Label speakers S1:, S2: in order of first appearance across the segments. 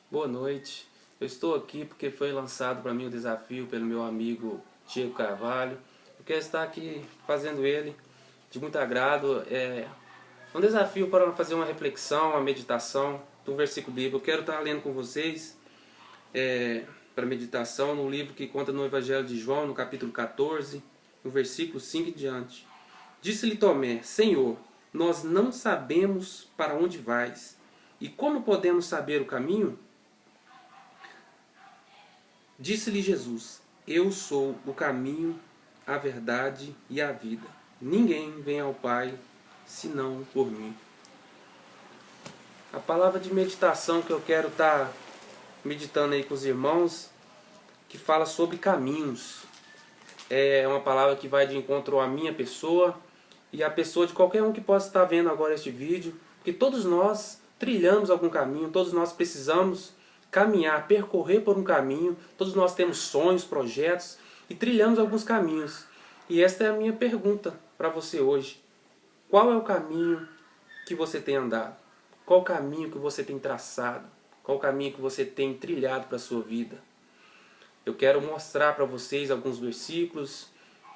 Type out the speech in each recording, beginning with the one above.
S1: Boa noite. Eu estou aqui porque foi lançado para mim o desafio pelo meu amigo Diego Carvalho. Eu quero estar aqui fazendo ele de muito agrado. É um desafio para fazer uma reflexão, uma meditação de um versículo bíblico. Eu quero estar lendo com vocês para meditação no livro que conta no Evangelho de João, no capítulo 14, no versículo 5 em diante. Disse-lhe Tomé: Senhor, nós não sabemos para onde vais, e como podemos saber o caminho? Disse-lhe Jesus: Eu sou o caminho, a verdade e a vida. Ninguém vem ao Pai senão por mim. A palavra de meditação que eu quero estar meditando aí com os irmãos, que fala sobre caminhos. É uma palavra que vai de encontro à minha pessoa e à pessoa de qualquer um que possa estar vendo agora este vídeo, porque todos nós trilhamos algum caminho, todos nós precisamos caminhar, percorrer por um caminho, todos nós temos sonhos, projetos e trilhamos alguns caminhos. E esta é a minha pergunta para você hoje. Qual é o caminho que você tem andado? Qual o caminho que você tem traçado? Qual o caminho que você tem trilhado para a sua vida? Eu quero mostrar para vocês alguns versículos,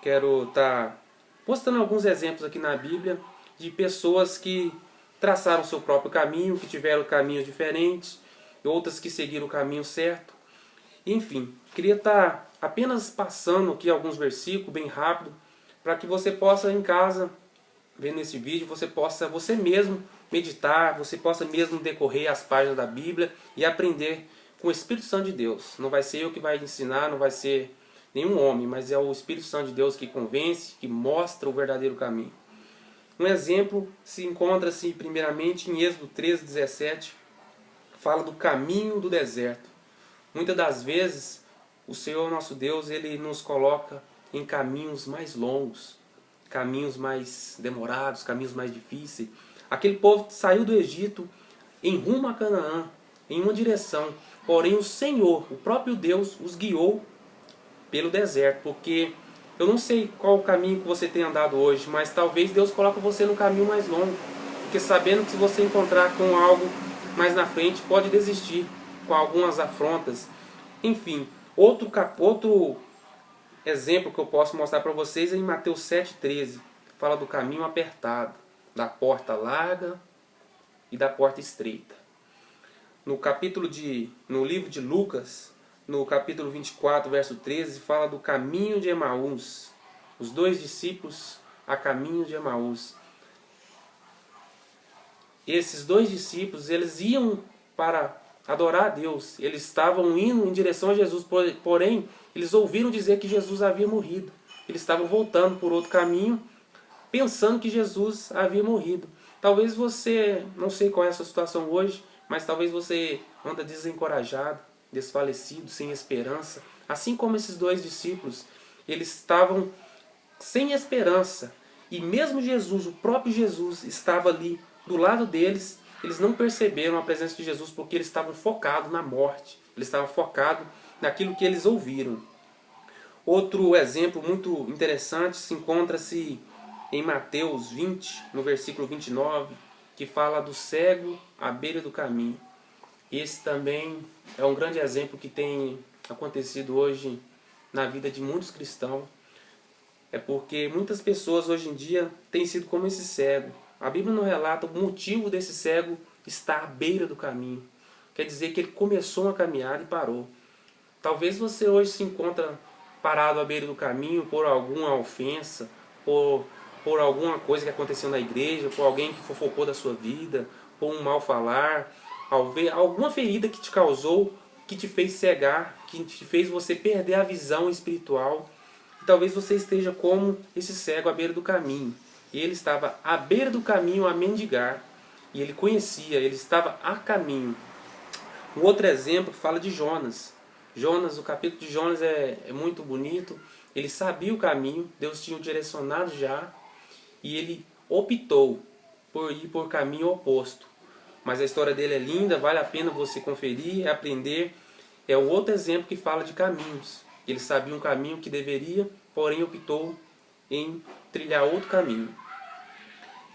S1: quero estar postando alguns exemplos aqui na Bíblia de pessoas que traçaram o seu próprio caminho, que tiveram caminhos diferentes, e outras que seguiram o caminho certo. Enfim, queria estar apenas passando aqui alguns versículos bem rápido, para que você possa em casa, vendo esse vídeo, você possa você mesmo meditar, você possa mesmo decorrer as páginas da Bíblia e aprender com o Espírito Santo de Deus. Não vai ser eu que vai ensinar, não vai ser nenhum homem, mas é o Espírito Santo de Deus que convence, que mostra o verdadeiro caminho. Um exemplo se encontra-se primeiramente em Êxodo 13:17, fala do caminho do deserto. Muitas das vezes o Senhor nosso Deus, ele nos coloca em caminhos mais longos, caminhos mais demorados, caminhos mais difíceis. Aquele povo saiu do Egito em rumo a Canaã, em uma direção. Porém o Senhor, o próprio Deus, os guiou pelo deserto. Porque eu não sei qual o caminho que você tem andado hoje, mas talvez Deus coloque você no caminho mais longo. Porque sabendo que se você encontrar com algo mais na frente, pode desistir com algumas afrontas. Enfim, outro exemplo que eu posso mostrar para vocês é em Mateus 7,13. Fala do caminho apertado, da porta larga e da porta estreita. No livro de Lucas, no capítulo 24, verso 13, fala do caminho de Emaús. Os dois discípulos a caminho de Emaús. Esses dois discípulos, eles iam para adorar a Deus. Eles estavam indo em direção a Jesus, porém, eles ouviram dizer que Jesus havia morrido. Eles estavam voltando por outro caminho, pensando que Jesus havia morrido. Talvez você, não sei qual é a sua situação hoje, mas talvez você anda desencorajado, desfalecido, sem esperança. Assim como esses dois discípulos, eles estavam sem esperança. E mesmo Jesus, o próprio Jesus, estava ali do lado deles. Eles não perceberam a presença de Jesus porque eles estavam focados na morte. Eles estavam focados naquilo que eles ouviram. Outro exemplo muito interessante se encontra-se em Mateus 20, no versículo 29, que fala do cego à beira do caminho. Esse também é um grande exemplo que tem acontecido hoje na vida de muitos cristãos. É porque muitas pessoas hoje em dia têm sido como esse cego. A Bíblia não relata o motivo desse cego estar à beira do caminho. Quer dizer que ele começou uma caminhada e parou. Talvez você hoje se encontra parado à beira do caminho por alguma ofensa, por alguma coisa que aconteceu na igreja, por alguém que fofocou da sua vida, por um mal falar, alguma ferida que te causou, que te fez cegar, que te fez você perder a visão espiritual. E talvez você esteja como esse cego à beira do caminho. E ele estava à beira do caminho a mendigar. E ele conhecia, ele estava a caminho. Um outro exemplo fala de Jonas. Jonas, o capítulo de Jonas é muito bonito. Ele sabia o caminho, Deus tinha o direcionado já. E ele optou por ir por caminho oposto. Mas a história dele é linda, vale a pena você conferir, aprender. É um outro exemplo que fala de caminhos. Ele sabia um caminho que deveria, porém optou em trilhar outro caminho.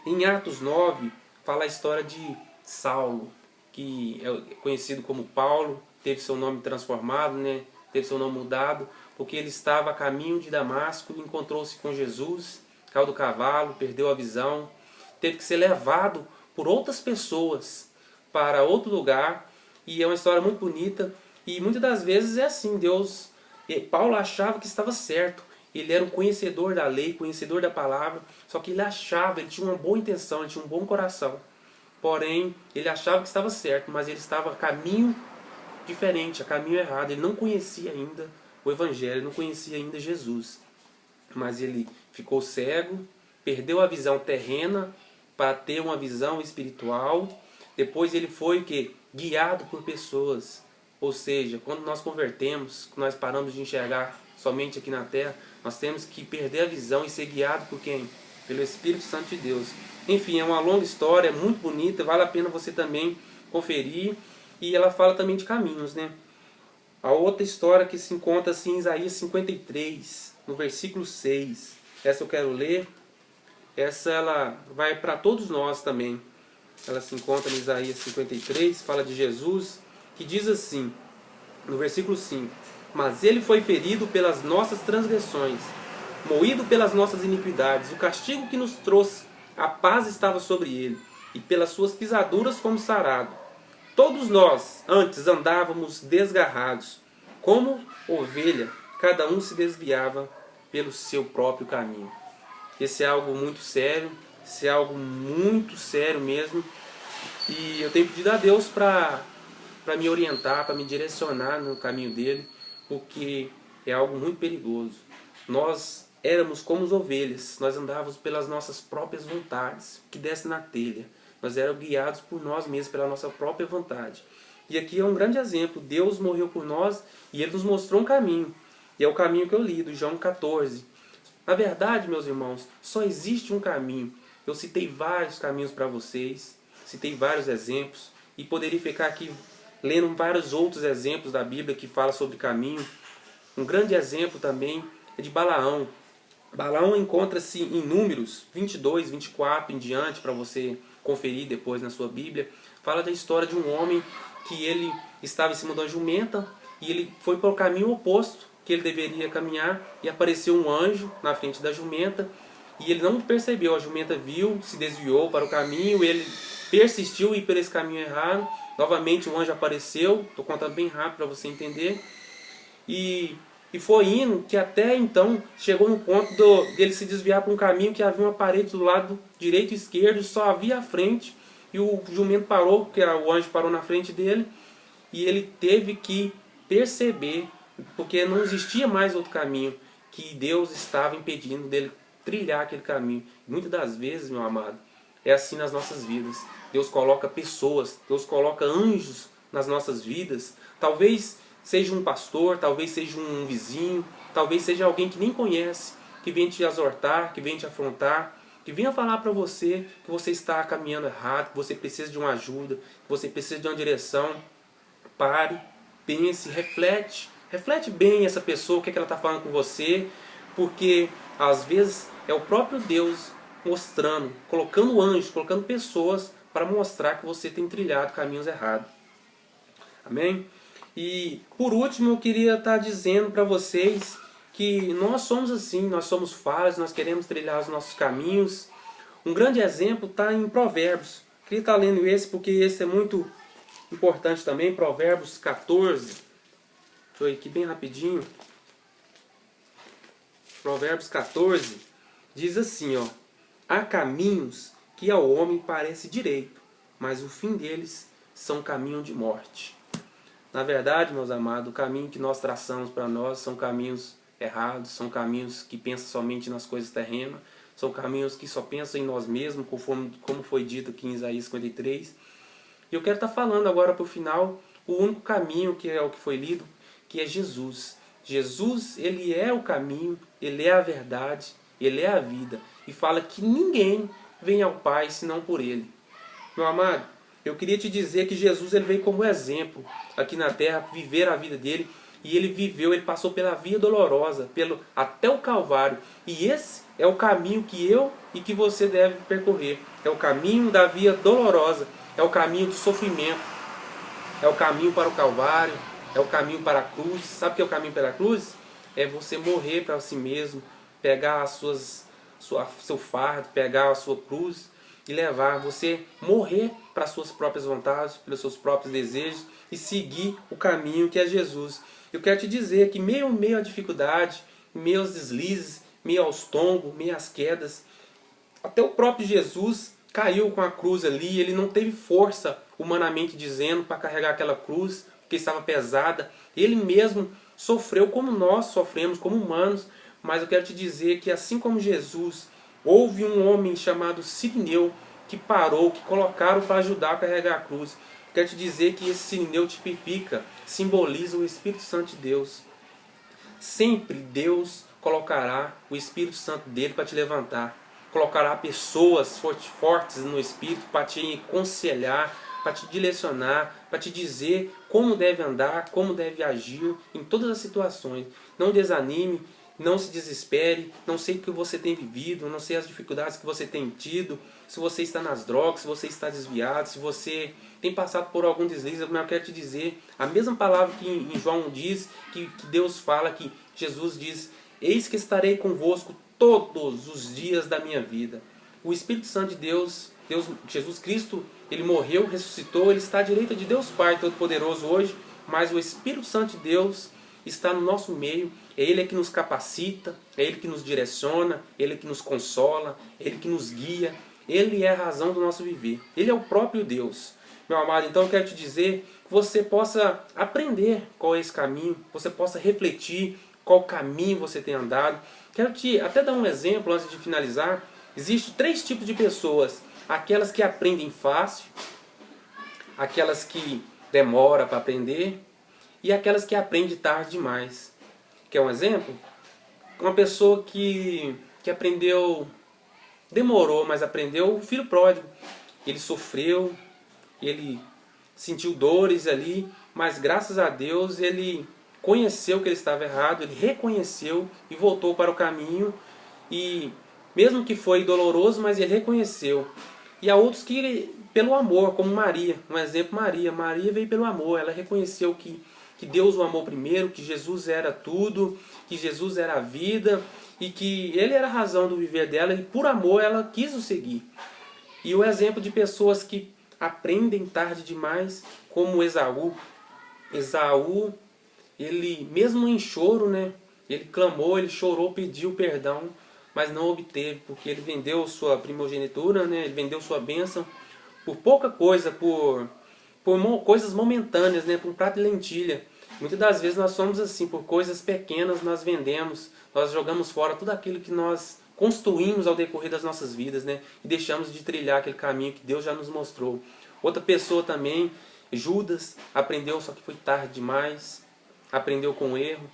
S1: Em Atos 9, fala a história de Saulo, que é conhecido como Paulo, teve seu nome transformado, né? Teve seu nome mudado, porque ele estava a caminho de Damasco e encontrou-se com Jesus, caiu do cavalo, perdeu a visão, teve que ser levado por outras pessoas para outro lugar, e é uma história muito bonita, e muitas das vezes é assim, Paulo achava que estava certo, ele era um conhecedor da lei, conhecedor da palavra, só que ele tinha uma boa intenção, ele tinha um bom coração, porém, ele achava que estava certo, mas ele estava a caminho diferente, a caminho errado, ele não conhecia ainda o Evangelho, não conhecia ainda Jesus, mas ele ficou cego, perdeu a visão terrena para ter uma visão espiritual. Depois ele foi guiado por pessoas, ou seja, quando nós convertemos, nós paramos de enxergar somente aqui na terra, nós temos que perder a visão e ser guiado por quem? Pelo Espírito Santo de Deus. Enfim, é uma longa história, muito bonita, vale a pena você também conferir, e ela fala também de caminhos, né? A outra história que se encontra assim, em Isaías 53, no versículo 6. Essa eu quero ler. Essa ela vai para todos nós também. Ela se encontra em Isaías 53, fala de Jesus, que diz assim, no versículo 5: Mas ele foi ferido pelas nossas transgressões, moído pelas nossas iniquidades. O castigo que nos trouxe a paz estava sobre ele, e pelas suas pisaduras fomos sarados. Todos nós antes andávamos desgarrados, como ovelha, cada um se desviava pelo seu próprio caminho. Esse é algo muito sério, esse é algo muito sério mesmo. E eu tenho pedido a Deus para me orientar, para me direcionar no caminho dele, porque é algo muito perigoso. Nós éramos como as ovelhas, nós andávamos pelas nossas próprias vontades, que desce na telha. Nós éramos guiados por nós mesmos, pela nossa própria vontade. E aqui é um grande exemplo. Deus morreu por nós e Ele nos mostrou um caminho. E é o caminho que eu li, do João 14. Na verdade, meus irmãos, só existe um caminho. Eu citei vários caminhos para vocês, citei vários exemplos, e poderia ficar aqui lendo vários outros exemplos da Bíblia que falam sobre caminho. Um grande exemplo também é de Balaão. Balaão encontra-se em Números 22, 24 em diante, para você conferir depois na sua Bíblia. Fala da história de um homem que ele estava em cima de uma jumenta e ele foi para o caminho oposto que ele deveria caminhar, e apareceu um anjo na frente da jumenta e ele não percebeu. A jumenta viu, se desviou para o caminho, ele persistiu em ir por esse caminho errado. Novamente o anjo apareceu, estou contando bem rápido para você entender, e foi indo, que até então chegou no ponto dele se desviar para um caminho que havia uma parede do lado direito e esquerdo, só havia a frente, e o jumento parou, porque o anjo parou na frente dele, e ele teve que perceber, porque não existia mais outro caminho, que Deus estava impedindo dele trilhar aquele caminho. Muitas das vezes, meu amado, é assim nas nossas vidas. Deus coloca pessoas, Deus coloca anjos nas nossas vidas. Talvez seja um pastor, talvez seja um vizinho, talvez seja alguém que nem conhece, que vem te exortar, que vem te afrontar, que venha falar para você que você está caminhando errado, que você precisa de uma ajuda, que você precisa de uma direção. Pare, pense, reflete. Reflete bem essa pessoa, o que ela está falando com você, porque às vezes é o próprio Deus mostrando, colocando anjos, colocando pessoas para mostrar que você tem trilhado caminhos errados. Amém? E por último eu queria estar dizendo para vocês que nós somos assim, nós somos falhos, nós queremos trilhar os nossos caminhos. Um grande exemplo está em Provérbios. Eu queria estar lendo esse porque esse é muito importante também, Provérbios 14. Deixa eu ir aqui bem rapidinho. Provérbios 14 diz assim, ó: há caminhos que ao homem parece direito, mas o fim deles são caminho de morte. Na verdade, meus amados, o caminho que nós traçamos para nós são caminhos errados, são caminhos que pensam somente nas coisas terrenas, são caminhos que só pensam em nós mesmos, como foi dito aqui em Isaías 53. E eu quero estar falando agora para o final o único caminho, que é o que foi lido, que é Jesus. Jesus, ele é o caminho, ele é a verdade, ele é a vida. E fala que ninguém vem ao Pai senão por ele. Meu amado, eu queria te dizer que Jesus ele veio como exemplo aqui na terra, viver a vida dele. E ele viveu, ele passou pela via dolorosa, até o Calvário. E esse é o caminho que eu e que você deve percorrer. É o caminho da via dolorosa, é o caminho do sofrimento. É o caminho para o Calvário, é o caminho para a cruz. Sabe o que é o caminho para a cruz? É você morrer para si mesmo, pegar seu fardo, pegar a sua cruz e levar. Você morrer para as suas próprias vontades, pelos seus próprios desejos e seguir o caminho que é Jesus. Eu quero te dizer que meio à dificuldade, meio aos deslizes, meio aos tombos, meio às quedas, até o próprio Jesus caiu com a cruz ali, ele não teve força, humanamente dizendo, para carregar aquela cruz, porque estava pesada. Ele mesmo sofreu como nós sofremos, como humanos. Mas eu quero te dizer que assim como Jesus, houve um homem chamado Sirineu que parou, que colocaram para ajudar a carregar a cruz. Quero te dizer que esse Sirineu tipifica, simboliza o Espírito Santo de Deus. Sempre Deus colocará o Espírito Santo dele para te levantar. Colocará pessoas fortes no Espírito para te aconselhar, para te direcionar, para te dizer como deve andar, como deve agir em todas as situações. Não desanime, não se desespere, não sei o que você tem vivido, não sei as dificuldades que você tem tido, se você está nas drogas, se você está desviado, se você tem passado por algum deslize. Mas eu quero te dizer, a mesma palavra que em João diz, que Deus fala, que Jesus diz: eis que estarei convosco todos os dias da minha vida. O Espírito Santo de Deus, Jesus Cristo, ele morreu, ressuscitou, ele está à direita de Deus Pai Todo-Poderoso hoje, mas o Espírito Santo de Deus está no nosso meio. É Ele que nos capacita, é Ele que nos direciona, é Ele que nos consola, é Ele que nos guia. Ele é a razão do nosso viver. Ele é o próprio Deus. Meu amado, então eu quero te dizer que você possa aprender qual é esse caminho, você possa refletir qual caminho você tem andado. Quero te até dar um exemplo antes de finalizar. Existem 3 tipos de pessoas. Aquelas que aprendem fácil, aquelas que demoram para aprender e aquelas que aprendem tarde demais. Quer um exemplo? Uma pessoa que aprendeu, demorou, mas aprendeu, o filho pródigo. Ele sofreu, ele sentiu dores ali, mas graças a Deus ele conheceu que ele estava errado, ele reconheceu e voltou para o caminho. E mesmo que foi doloroso, mas ele reconheceu. E há outros que pelo amor, como Maria, um exemplo, Maria. Maria veio pelo amor, ela reconheceu que Deus o amou primeiro, que Jesus era tudo, que Jesus era a vida e que Ele era a razão do viver dela, e por amor ela quis o seguir. E o exemplo de pessoas que aprendem tarde demais, como Esaú. Esaú, ele mesmo em choro, né, ele clamou, ele chorou, pediu perdão, mas não obteve, porque ele vendeu sua primogenitura, né, ele vendeu sua bênção por pouca coisa, por coisas momentâneas, né, por um prato de lentilha. Muitas das vezes nós somos assim, por coisas pequenas nós vendemos, nós jogamos fora tudo aquilo que nós construímos ao decorrer das nossas vidas, né, e deixamos de trilhar aquele caminho que Deus já nos mostrou. Outra pessoa também, Judas, aprendeu, só que foi tarde demais, aprendeu com erro.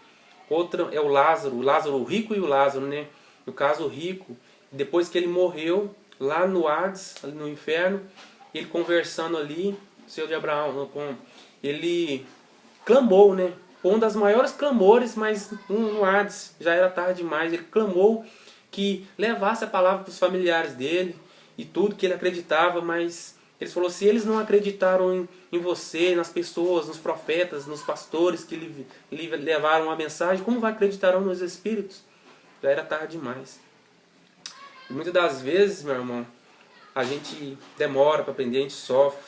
S1: Outra é o Lázaro, o rico e o Lázaro, né? No caso, o rico, depois que ele morreu, lá no Hades, ali no inferno, ele conversando ali, o Senhor de Abraão, ele clamou, né? Foi um das maiores clamores, mas no Hades já era tarde demais. Ele clamou que levasse a palavra para os familiares dele e tudo que ele acreditava, mas ele falou: se eles não acreditaram em você, nas pessoas, nos profetas, nos pastores que lhe levaram a mensagem, como vai acreditar nos espíritos? Já era tarde demais. E muitas das vezes, meu irmão, a gente demora para aprender, a gente sofre,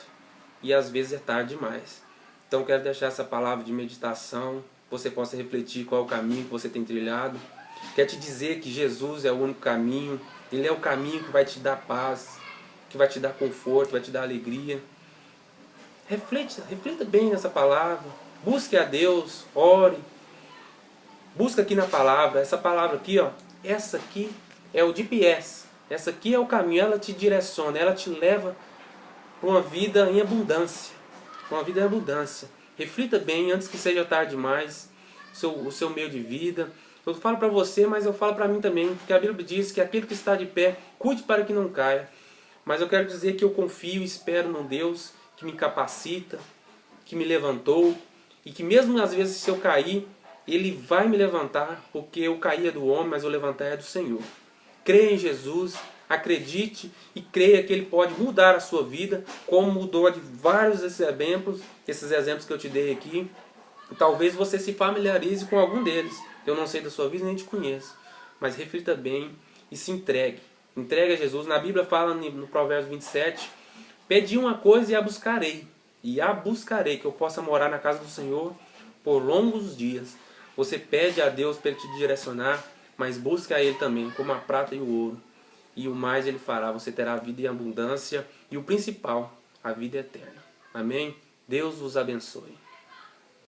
S1: e às vezes é tarde demais. Então eu quero deixar essa palavra de meditação, que você possa refletir qual é o caminho que você tem trilhado. Quero te dizer que Jesus é o único caminho, Ele é o caminho que vai te dar paz, que vai te dar conforto, vai te dar alegria. Reflita bem nessa palavra, busque a Deus, ore, busca aqui na palavra, essa palavra aqui, ó, essa aqui é o GPS, essa aqui é o caminho, ela te direciona, ela te leva para uma vida em abundância, uma vida em abundância. Reflita bem antes que seja tarde demais, o seu meio de vida. Eu falo para você, mas eu falo para mim também, porque a Bíblia diz que aquele que está de pé, cuide para que não caia. Mas eu quero dizer que eu confio e espero num Deus que me capacita, que me levantou, e que mesmo às vezes se eu cair, Ele vai me levantar, porque eu caí é do homem, mas o levantar é do Senhor. Creia em Jesus, acredite e creia que Ele pode mudar a sua vida, como mudou de vários esses exemplos que eu te dei aqui. Talvez você se familiarize com algum deles. Eu não sei da sua vida, nem te conheço. Mas reflita bem e se entregue. Entregue a Jesus. Na Bíblia fala no Provérbios 27, pedi uma coisa e a buscarei. E a buscarei, que eu possa morar na casa do Senhor por longos dias. Você pede a Deus para Ele te direcionar, mas busque a Ele também, como a prata e o ouro. E o mais Ele fará. Você terá a vida em abundância e o principal, a vida eterna. Amém? Deus vos abençoe.